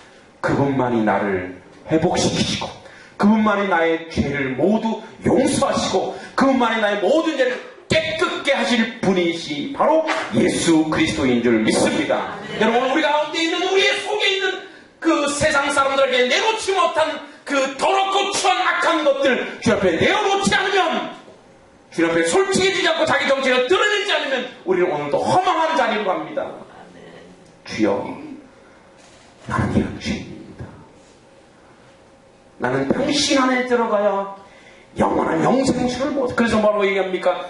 그분만이 나를 회복시키시고 그분만이 나의 죄를 모두 용서하시고 그분만이 나의 모든 죄를 깨끗게 하실 분이시 바로 예수 그리스도인 줄 믿습니다. 여러분, 우리 가운데 있는 우리의 속에 있는 그 세상 사람들에게 내놓지 못한 그 더럽고 추한 악한 것들 주 앞에 내어놓지 않으면, 주 앞에 솔직해지지 않고 자기 정체를 드러내지 않으면 우리는 오늘도 허망한 자리로 갑니다. 주여, 나는 이런 죄인입니다. 나는 당신 안에 들어가야 영원한 영생수를 못. 그래서 뭐라고 얘기합니까?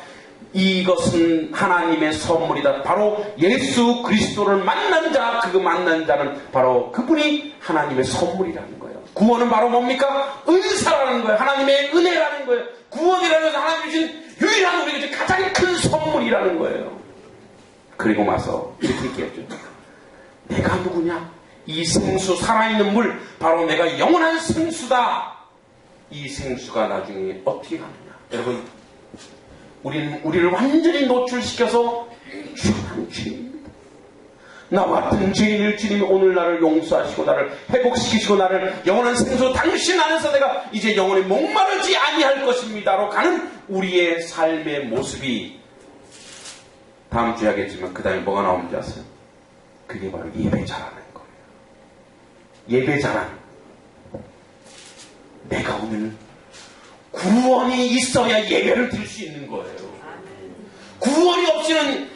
이것은 하나님의 선물이다. 바로 예수 그리스도를 만난 자, 그 만난 자는 바로 그분이 하나님의 선물이라는 거예요. 구원은 바로 뭡니까? 은사라는 거예요. 하나님의 은혜라는 거예요. 구원이라는 것은 하나님 주신 유일한 우리에게 가장 큰 선물이라는 거예요. 그리고 나서 이렇게 얘기했죠. 내가 누구냐? 이 생수, 살아있는 물, 바로 내가 영원한 생수다. 이 생수가 나중에 어떻게 가느냐? 여러분, 우리를 완전히 노출시켜서 주는 죄입니다. 나와 같은 죄인을 주님이 오늘 나를 용서하시고 나를 회복시키시고 나를 영원한 생수 당신 안에서 내가 이제 영원히 목마르지 아니할 것입니다로 가는 우리의 삶의 모습이 다음 주에 하겠지만 그 다음에 뭐가 나오는지 아세요? 그게 바로 예배자라는 거예요. 예배자란 내가 오늘 구원이 있어야 예배를 드릴 수 있는 거예요. 구원이 없이는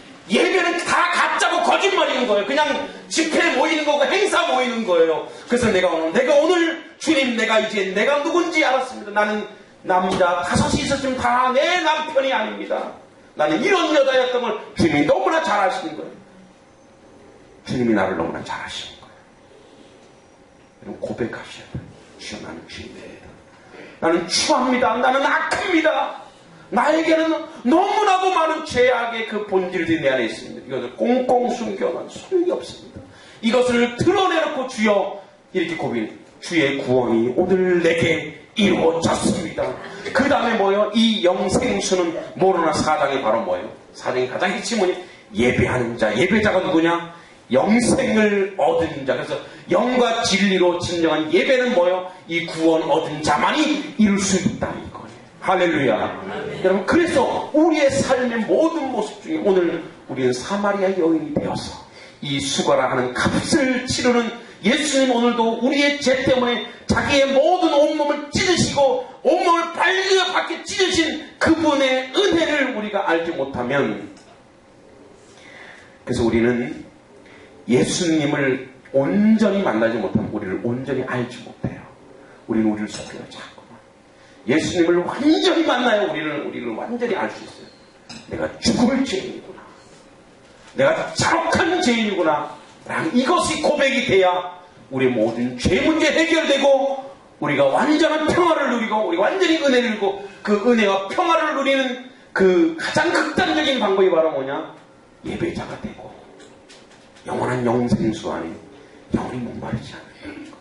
그냥 다 가짜고 거짓말인 거예요. 그냥 집회 모이는 거고 행사 모이는 거예요. 그래서 내가 오늘 주님, 내가 누군지 알았습니다. 나는 남자 5이 있었으면 다 내 남편이 아닙니다. 나는 이런 여자였던 걸 주님이 너무나 잘 아시는 거예요. 주님이 나를 너무나 잘 아시는 거예요. 여러분 고백하셔야 돼요. 주여, 나는 주님입니다. 나는 추합니다. 나는 악합니다. 나에게는 너무나도 많은 죄악의 그 본질들이 내 안에 있습니다. 이것을 꽁꽁 숨겨놔도 소용이 없습니다. 이것을 드러내놓고 주여 이렇게 고백해요. 주의 구원이 오늘 내게 이루어졌습니다. 그 다음에 뭐예요? 이 영생수는 모르나 사장이 바로 뭐예요? 사장이 가장 핵심이 뭐냐? 예배하는 자. 예배자가 누구냐? 영생을 얻은 자. 그래서 영과 진리로 진정한 예배는 뭐예요? 이 구원 얻은 자만이 이룰 수 있다 이거예요. 할렐루야. 여러분, 그래서 우리의 삶의 모든 모습 중에 오늘 우리는 사마리아 여인이 되어서 이 수가라 하는 값을 치르는 예수님, 오늘도 우리의 죄 때문에 자기의 모든 온몸을 찢으시고 온몸을 발려받게 찢으신 그분의 은혜를 우리가 알지 못하면, 그래서 우리는 예수님을 온전히 만나지 못하면 우리를 온전히 알지 못해요. 우리는 우리를 속여요. 자꾸만 예수님을 완전히 만나야 우리를 완전히 알 수 있어요. 내가 죽을 죄인이구나, 내가 자록한 죄인이구나, 이것이 고백이 돼야 우리의 모든 죄 문제 해결되고 우리가 완전한 평화를 누리고 우리가 완전히 은혜를 누리고, 그 은혜와 평화를 누리는 그 가장 극단적인 방법이 바로 뭐냐? 예배자가 되고 영원한 영생수 안에 영원히 목마르지 않는다는 거.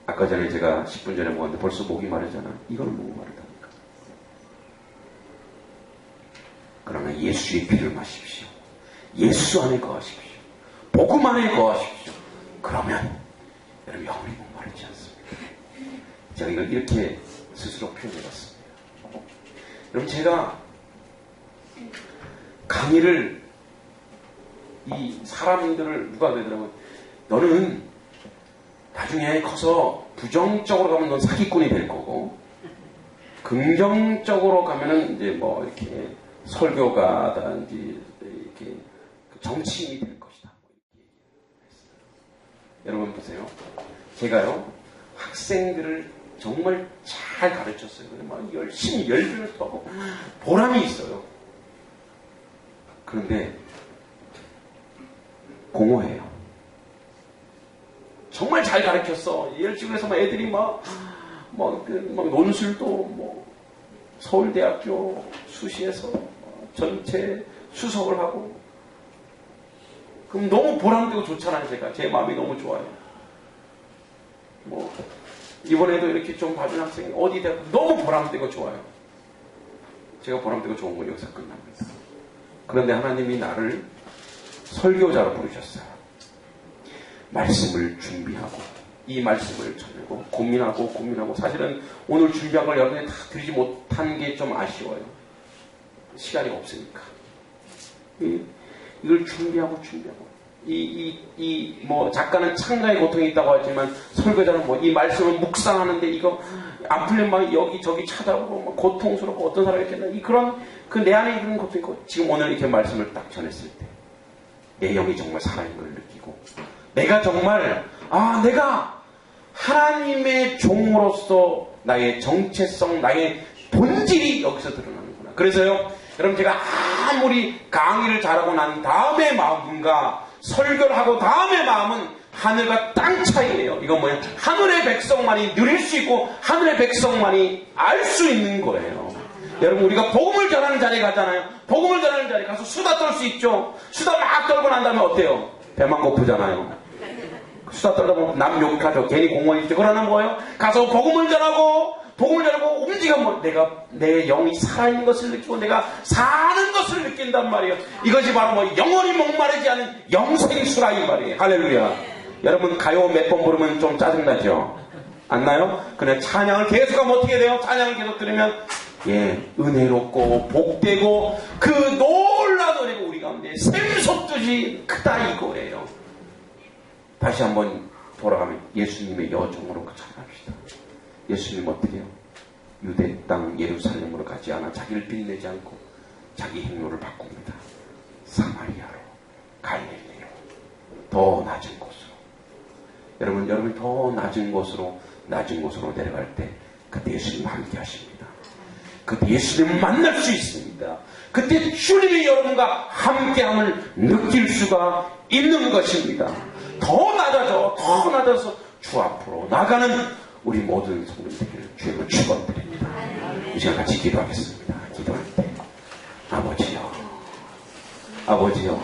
아까 전에 제가 10분 전에 먹었는데 벌써 목이 마르잖아. 이거는 목마르다니까. 그러나 예수의 피를 마십시오. 예수 안에 거하십시오. 복음 안에 거하십시오. 그러면 여러분 영원히 목마르지 않습니다. 제가 이걸 이렇게 스스로 표현해봤습니다. 여러분, 제가 강의를 이 사람들을 누가 되더라고요. 너는 나중에 커서 부정적으로 가면 넌 사기꾼이 될 거고, 긍정적으로 가면은 이제 뭐 이렇게 설교가든지 이렇게 정치인이 될 것이다. 여러분 보세요. 제가요 학생들을 정말 잘 가르쳤어요. 막 열심히 열변을 떠고 보람이 있어요. 그런데 공허해요. 정말 잘 가르쳤어. 열심히 해서 애들이 막 논술도 서울대학교 수시에서 전체 수석을 하고, 그럼 너무 보람되고 좋잖아요. 제 마음이 너무 좋아요. 이번에도 이렇게 좀 봐준 학생이 어디 대학 너무 보람되고 좋아요. 제가 보람되고 좋은 건 여기서 끝납니다. 그런데 하나님이 나를 설교자로 부르셨어요. 말씀을 준비하고 이 말씀을 전하고 고민하고 사실은 오늘 준비한 걸 여러분이 다 드리지 못한 게 좀 아쉬워요. 시간이 없으니까. 이걸 준비하고 작가는 창자의 고통이 있다고 하지만 설교자는 이 말씀을 묵상하는데 이거 안 풀리면 막 여기저기 찾아보고 막 고통스럽고 어떤 사람이 있겠나, 그런 내 안에 이런 것도 있고, 지금 오늘 이렇게 말씀을 딱 전했을 때 내 영이 정말 살아있는 걸 느끼고, 내가 정말 내가 하나님의 종으로서 나의 정체성, 나의 본질이 여기서 드러나는구나. 그래서요, 여러분, 제가 아무리 강의를 잘하고 난 다음의 마음과 설교를 하고 다음의 마음은 하늘과 땅 차이예요. 이건 뭐야? 하늘의 백성만이 누릴 수 있고 하늘의 백성만이 알 수 있는 거예요. 여러분, 우리가 복음을 전하는 자리에 가잖아요. 복음을 전하는 자리에 가서 수다 떨 수 있죠. 수다 막 떨고 난 다음에 어때요? 배만 고프잖아요. 수다 떨다 보면 남 욕하죠. 괜히 공무원이 있죠. 그러나 뭐예요? 가서 복음을 전하고 움직이면 내 영이 살아있는 것을 느끼고 내가 사는 것을 느낀단 말이에요. 이것이 바로 영원히 목마르지 않은 영생수라 이 말이에요. 할렐루야. 여러분, 가요 몇 번 부르면 좀 짜증나죠? 안 나요? 그냥 찬양을 계속하면 어떻게 돼요? 찬양을 계속 들으면 은혜롭고 복되고 그 놀라운 은혜가 우리 가운데 샘솟듯이 크다 이거예요. 다시 한번 돌아가면 예수님의 여종으로 찾아갑시다. 예수님 어떻게 해요? 유대 땅 예루살렘으로 가지 않아 자기를 빛내지 않고 자기 행로를 바꿉니다. 사마리아로, 갈릴리로, 더 낮은 곳으로. 여러분 더 낮은 곳으로 내려갈 때 그때 예수님 함께 하십니다. 그때 예수님을 만날 수 있습니다. 그때 주님이 여러분과 함께함을 느낄 수가 있는 것입니다. 더 낮아서 주 앞으로 나가는 우리 모든 성도들 되기를 주님을 축원드립니다. 이 시간 같이 기도하겠습니다. 기도할 때 아버지요,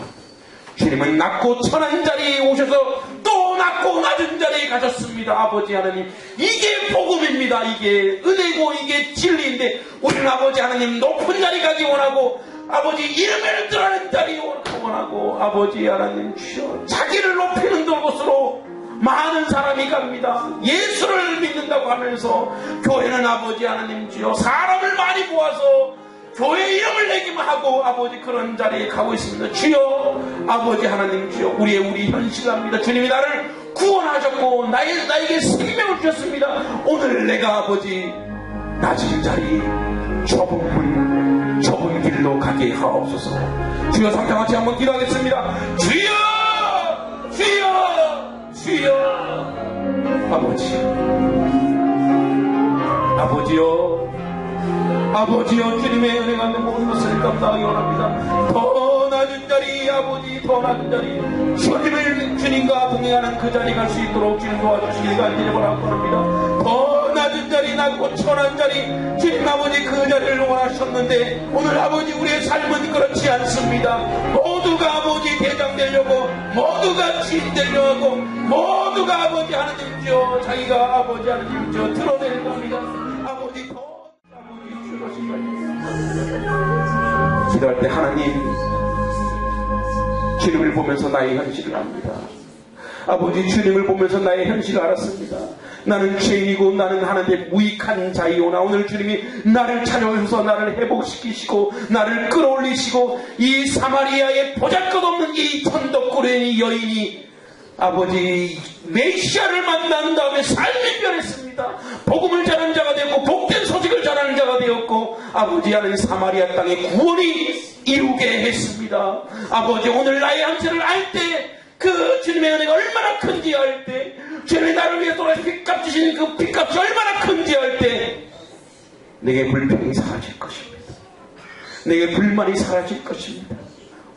주님은 낮고 천한 자리에 오셔서 또 낮고 낮은 자리에 가셨습니다. 아버지 하나님, 이게 복음입니다. 이게 은혜고 이게 진리인데 우리는 아버지 하나님 높은 자리 가기 원하고 아버지 이름을 드러내는 자리 원하고 아버지 하나님 주여 자기를 높이는 곳으로 많은 사람이 갑니다. 예수를 믿는다고 하면서 교회는 아버지 하나님 주여 사람을 많이 모아서 교회 이름을 내기만 하고 아버지 그런 자리에 가고 있습니다. 주여 아버지 하나님 주여 우리 현실합니다. 주님이 나를 구원하셨고 나에게 생명을 주셨습니다. 오늘 내가 아버지 낮은 자리 좁은 길로 가게 하옵소서. 주여 상당같이 한번 기도하겠습니다. 주여 아버지요 주님의 은혜가 모든 것을 감당하기 원합니다. 더 낮은 자리 아버지 더 낮은 자리 주님과 동행하는 그 자리 갈 수 있도록 주님 도와주시길 간절히 원합니다. 더 낮은 자리 낮고 천한 자리 주님 아버지 그 자리를 원하셨는데 오늘 아버지 우리의 삶은 그렇지 않습니다. 모두가 아버지 대장 되려고 모두가 주인 되려고 하고 모두가 아버지 하나님이죠. 자기가 아버지 하나님이죠. 드러낼 겁니다. 아버지 더 기도할 때 하나님 주님을 보면서 나의 현실을 압니다. 아버지 주님을 보면서 나의 현실을 알았습니다. 나는 죄인이고 나는 하나님의 무익한 자이오나 오늘 주님이 나를 찾아오셔서 나를 회복시키시고 나를 끌어올리시고 이 사마리아의 보잘것없는 이 천덕꾸러기 여인이 아버지 메시아를 만난 다음에 삶이 변했습니다. 복음을 전하는 자가 되었고 복된 소식을 전하는 자가 되었고 아버지 하나님 사마리아 땅에 구원이 이루게 했습니다. 아버지 오늘 나의 현실을 알 때 그 주님의 은혜가 얼마나 큰지 알 때 주님이 나를 위해 돌아서 핏값 주신 그 핏값이 얼마나 큰지 알 때 내게 불평이 사라질 것입니다. 내게 불만이 사라질 것입니다.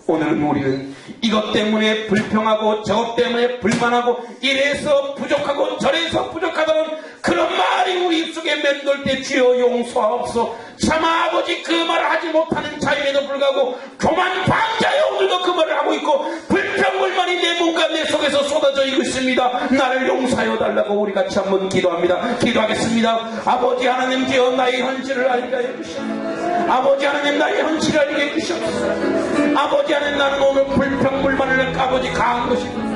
오늘은 우리는 이것 때문에 불평하고 저것 때문에 불만하고 이래서 부족하고 저래서 부족하다는 그런 말이 우리 입속에 맴돌 때 주여 용서하옵소서. 차마 아버지 그 말을 하지 못하는 자임에도 불구하고 교만 방자에 오늘도 그 말을 하고 있고 불평불만이 내 몸과 내 속에서 쏟아져 있고 있습니다. 나를 용서하여 달라고 우리 같이 한번 기도하겠습니다. 아버지 하나님 주여 나의 현실을 알게 해주시옵소서. 아버지 하나님 나의 현실을 알게 해주시옵소서. 아버지 하나님 나는 오늘 불평불만을 아버지 강한 것입니다.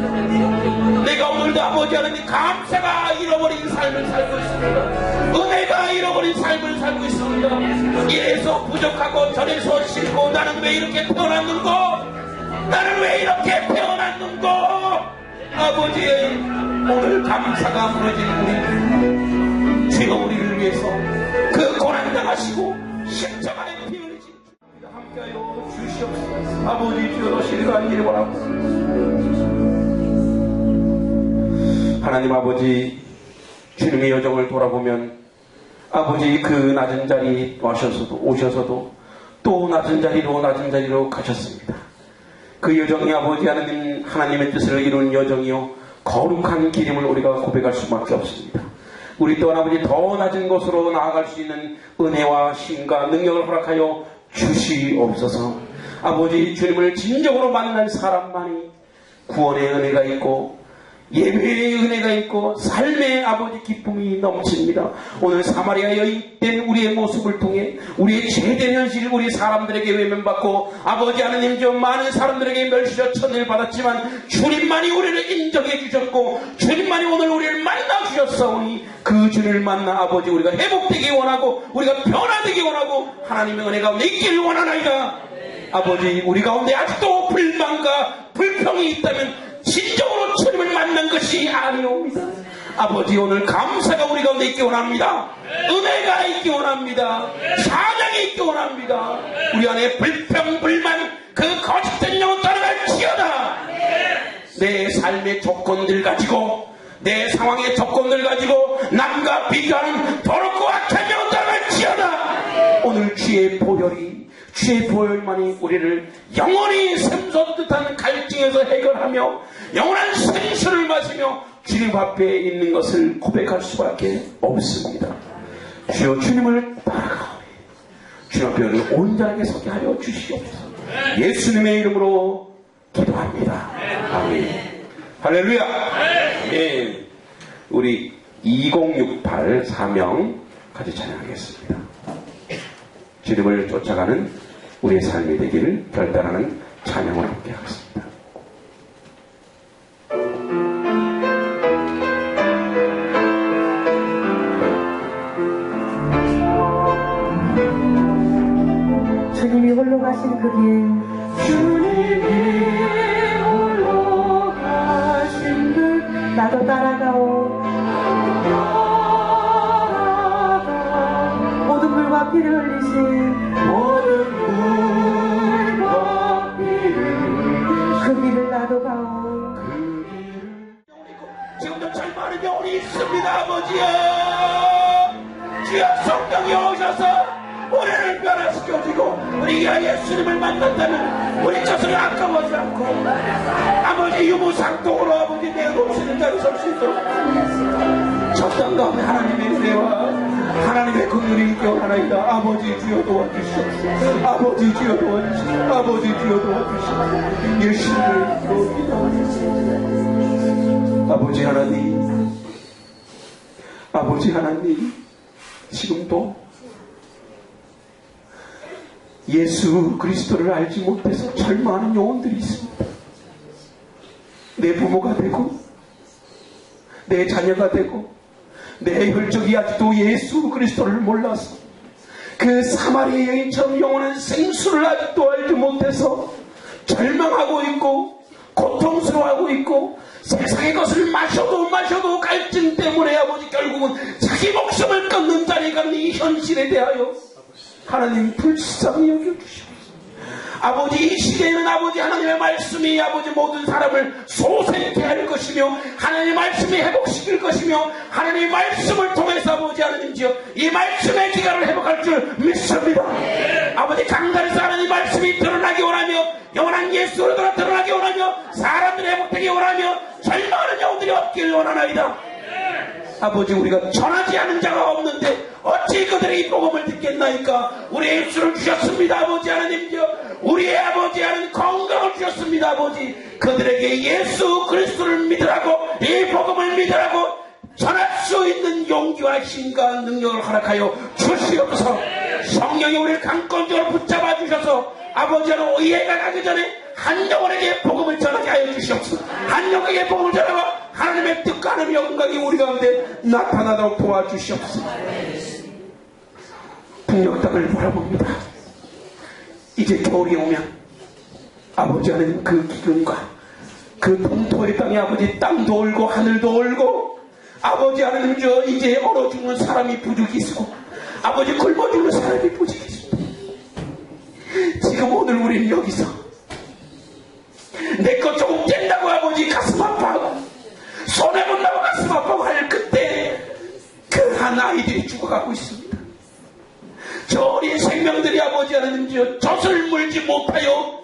내가 오늘도 아버지 하나님 감사가 잃어버린 삶을 살고 있습니다. 은혜가 잃어버린 삶을 살고 있습니다. 이래서 부족하고 저래서 싫고 나는 왜 이렇게 태어났는고 나는 왜 이렇게 태어났는고 아버지 오늘 감사가 무너진 우리 주여 우리를 위해서 그 고난당하시고 십자가에 피 흘리신 함께하여 주시옵소서. 아버지 주여 도시를 간절히 원하고 하나님 아버지 주님의 여정을 돌아보면 아버지 그 낮은 자리 오셔서도 또 낮은 자리로 가셨습니다. 그 여정이 아버지 하나님의 뜻을 이룬 여정이요 거룩한 길임을 우리가 고백할 수밖에 없습니다. 우리 또한 아버지 더 낮은 곳으로 나아갈 수 있는 은혜와 힘과 능력을 허락하여 주시옵소서. 아버지 주님을 진정으로 만난 사람만이 구원의 은혜가 있고 예배의 은혜가 있고 삶의 아버지 기쁨이 넘칩니다. 오늘 사마리아 여인된 우리의 모습을 통해 우리의 죄된 현실 우리 사람들에게 외면받고 아버지 하나님 좀 많은 사람들에게 멸시와 천을 받았지만 주님만이 우리를 인정해 주셨고 주님만이 오늘 우리를 만나 주셨사오니 그 주님을 만나 아버지 우리가 회복되기 원하고 우리가 변화되기 원하고 하나님의 은혜 가운데 있기를 원하나이다. 아버지 우리 가운데 아직도 불만과 불평이 있다면 진정으로 주님을 만난 것이 아니옵니다. 아버지 오늘 감사가 우리 가운데 있기 원합니다. 은혜가 있기 원합니다. 찬양이 있기 원합니다. 우리 안에 불평 불만 그 거짓된 영혼 따라갈지어다. 내 삶의 조건들 가지고 내 상황의 조건들 가지고 남과 비교하는 더럽고 악한 영혼 따라갈지어다. 오늘 주의 보혈만이 우리를 영원히 샘솟듯한 갈증에서 해결하며 영원한 생수를 마시며 주님 앞에 있는 것을 고백할 수밖에 없습니다. 주여 주님을 따라가오니 주님 앞에 우리를 온전하게 서게 하여 주시옵소서. 예수님의 이름으로 기도합니다. 아멘. 할렐루야. 아멘. 우리 2068 사명 같이 찬양하겠습니다. 주님을 쫓아가는 우리의 삶이 되기를 결단하는 찬양을 함께 하겠습니다. 주님이 홀로 가신 그 길, 주님이 홀로 가신 길 나도 따라가오. 모든 물과 피를 흘리신 그 길을 나도 가오. 지금도 참 많은 영혼이 있습니다. 아버지여 주여 성령이 오셔서 우리를 변화시켜주고 우리가 예수님을 만난다면 우리 것을 아까워하지 않고 아버지 유무상통으로 아버지 내놓으시는 자로 설 수 있도록 적당 가운데 하나님의 은혜와 하나님의 긍휼이 있기 원하나이다. 아버지 주여 도와주시옵소서. 아버지 주여 도와주시옵소서. 아버지 주여 도와주시옵소서. 예수님을 기도합니다. 아버지 하나님, 아버지 하나님, 지금도 예수 그리스도를 알지 못해서 절망하는 영혼들이 있습니다. 내 부모가 되고 내 자녀가 되고 내 혈족이 아직도 예수 그리스도를 몰라서 그 사마리아 여인처럼 영원한 생수를 아직도 알지 못해서 절망하고 있고 고통스러워하고 있고 세상의 것을 마셔도 갈증 때문에 아버지 결국은 자기 목숨을 끊는 자리에 가는 이 현실에 대하여 하나님 불쌍히 여겨주시옵소서. 아버지 이 시대에는 아버지 하나님의 말씀이 아버지 모든 사람을 소생케 할 것이며 하나님의 말씀이 회복시킬 것이며 하나님의 말씀을 통해서 아버지 하나님지여 이 말씀의 기간을 회복할 줄 믿습니다. 아버지 강단에서 하나님의 말씀이 드러나기 원하며 영원한 예수로 드러나기 원하며 사람들이 회복되기 원하며 절망하는 영혼들이 없기를 원하나이다. 아버지 우리가 전하지 않은 자가 없는데 어찌 그들의 이 복음을 듣겠나이까. 우리의 입술을 주셨습니다. 아버지 하나님이여 우리의 아버지 하나님 건강을 주셨습니다. 아버지 그들에게 예수 그리스도를 믿으라고 이 복음을 믿으라고 전할 수 있는 용기와 힘과 능력을 허락하여 주시옵소서. 성령이 우리를 강권적으로 붙잡아 주셔서 아버지 하나님 이해가 가기 전에 한 영혼에게 복음을 전하게 하여 주시옵소서. 한 영혼에게 복음을 전하고 하나님의 뜻과 하나님의 영광이 우리 가운데 나타나도록 도와주시옵소서. 북녘 땅을 바라봅니다. 이제 겨울이 오면 아버지 하나님 그 기근과 그 동토의 땅에 아버지 땅도 얼고 하늘도 얼고 아버지 하나님 저 이제 얼어 죽는 사람이 부족이 있고 아버지 굶어 죽는 사람이 부족이 있습니다. 지금 오늘 우리는 여기서 내 것 조금 뗀다고 아버지 가슴 아파하고 손해본다고 가슴 아파하고 할 그때 그 한 아이들이 죽어가고 있습니다. 저 어린 생명들이 아버지 하나님 젖을 물지 못하여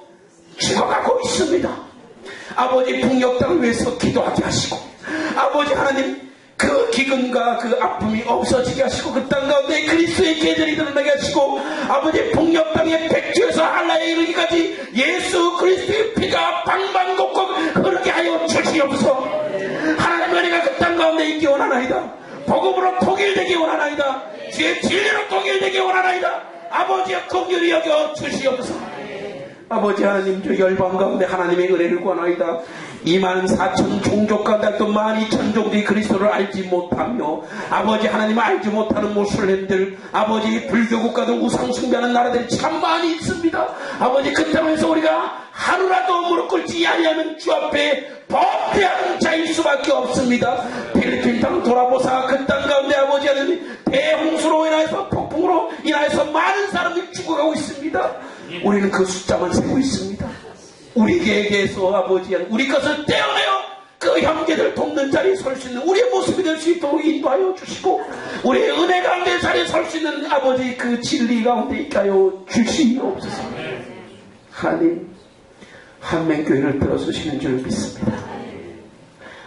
죽어가고 있습니다. 아버지 북녘 땅을 위해서 기도하게 하시고 아버지 하나님 그 기근과 그 아픔이 없어지게 하시고 그 땅 가운데 그리스도의 계절이 드러나게 하시고 아버지 북녘 땅의 백주에서 한라에 이르기까지 예수 그리스도의 피가 방방곡곡 흐르게 하여 주시옵소서. 하나님의 은혜가 그 땅 가운데 있기 원하나이다. 복음으로 통일되기 원하나이다. 주의 진리로 통일되기 원하나이다. 아버지의 긍휼히 여겨 주시옵소서. 아버지 하나님 저 열방 가운데 하나님의 은혜를 구하나이다. 24,000 종족 가운데 또 12,000종들이 그리스도를 알지 못하며 아버지 하나님을 알지 못하는 모슬렘들 아버지 불교 국가들 우상 숭배하는 나라들이 참 많이 있습니다. 아버지 그 땅에서 우리가 하루라도 무릎 꿇지 아니하면 주 앞에 범죄한 자일 수밖에 없습니다. 필리핀 땅 돌아보사 그 땅 가운데 아버지 하나님 대홍수로 인하여서 폭풍으로 인하여서 많은 사람들이 죽어가고 있습니다. 우리는 그 숫자만 세고 있습니다. 우리에게서 아버지 하나님 우리 것을 떼어내어 그 형제들 돕는 자리에 설 수 있는 우리의 모습이 될 수 있도록 인도하여 주시고 우리의 은혜 가운데 자리에 설 수 있는 아버지 그 진리 가운데 있게 하여 주시옵소서. 하나님 한맹교회를 들어주시는 줄 믿습니다.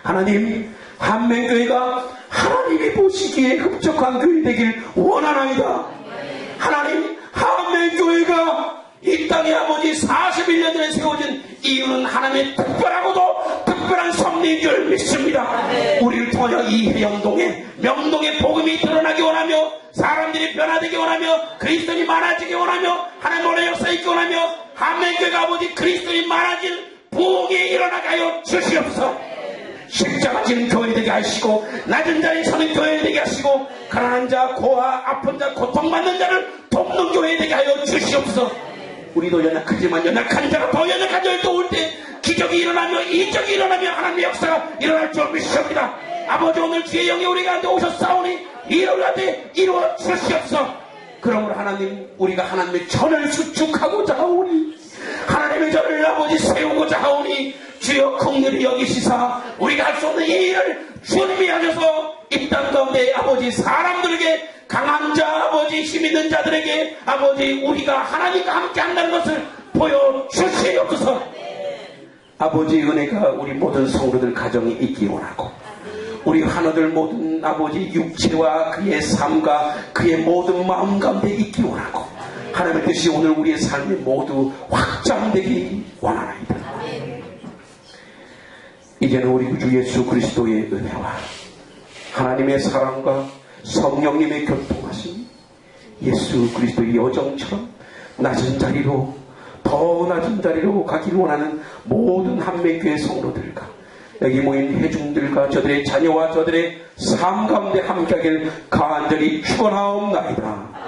하나님 한맹교회가 하나님이 보시기에 흡족한 교회 되길 원하나이다. 하나님 한맹교회가 이 땅에 아버지 41년 전에 세워진 이유는 하나님의 특별하고도 특별한 섭리인 줄 믿습니다. 우리를 통하여 이 해영동에 명동의 복음이 드러나기 원하며 사람들이 변화되기 원하며 그리스도인이 많아지기 원하며 하나님 오래 역사에 있기 원하며 한맹교회가 아버지 그리스도인이 많아진 부흥이 일어나게 하여 주시옵소서. 십자가 지는 교회 되게 하시고 낮은 자리에 서는 교회 되게 하시고 가난한 자 고아 아픈 자 고통받는 자를 돕는 교회 되게 하여 주시옵소서. 우리도 연약하지만 연약한 자가 더 연약한 자를 도울 때 기적이 일어나며 이적이 일어나며 하나님의 역사가 일어날 줄 믿습니다. 아버지 오늘 주의 영이 우리 가운데 오셨사오니 이루어가되 이루어 주시옵소서. 그러므로 하나님 우리가 하나님의 전을 수축하고자 하오니 하나님의 전을 아버지 세우고자 하오니 주여 긍휼히 여기시사 우리가 할 수 없는 이 일을 주님이 하셔서 이 땅 가운데 아버지 사람들에게 강한 자 아버지 힘 있는 자들에게 아버지 우리가 하나님과 함께 한다는 것을 보여주시옵소서. 아버지 은혜가 우리 모든 성도들 가정에 있기 원하고 우리 하나들 모든 아버지 육체와 그의 삶과 그의 모든 마음 가운데 있기 원하고 하나님의 뜻이 오늘 우리의 삶이 모두 확장되기 원하나이다. 이제는 우리 주 예수 그리스도의 은혜와 하나님의 사랑과 성령님의 교통하심 예수 그리스도의 여정처럼 낮은 자리로 더 낮은 자리로 가기를 원하는 모든 한맹교회 성도들과 여기 모인 회중들과 저들의 자녀와 저들의 삶 가운데 함께하길 간절히 축원하옵나이다.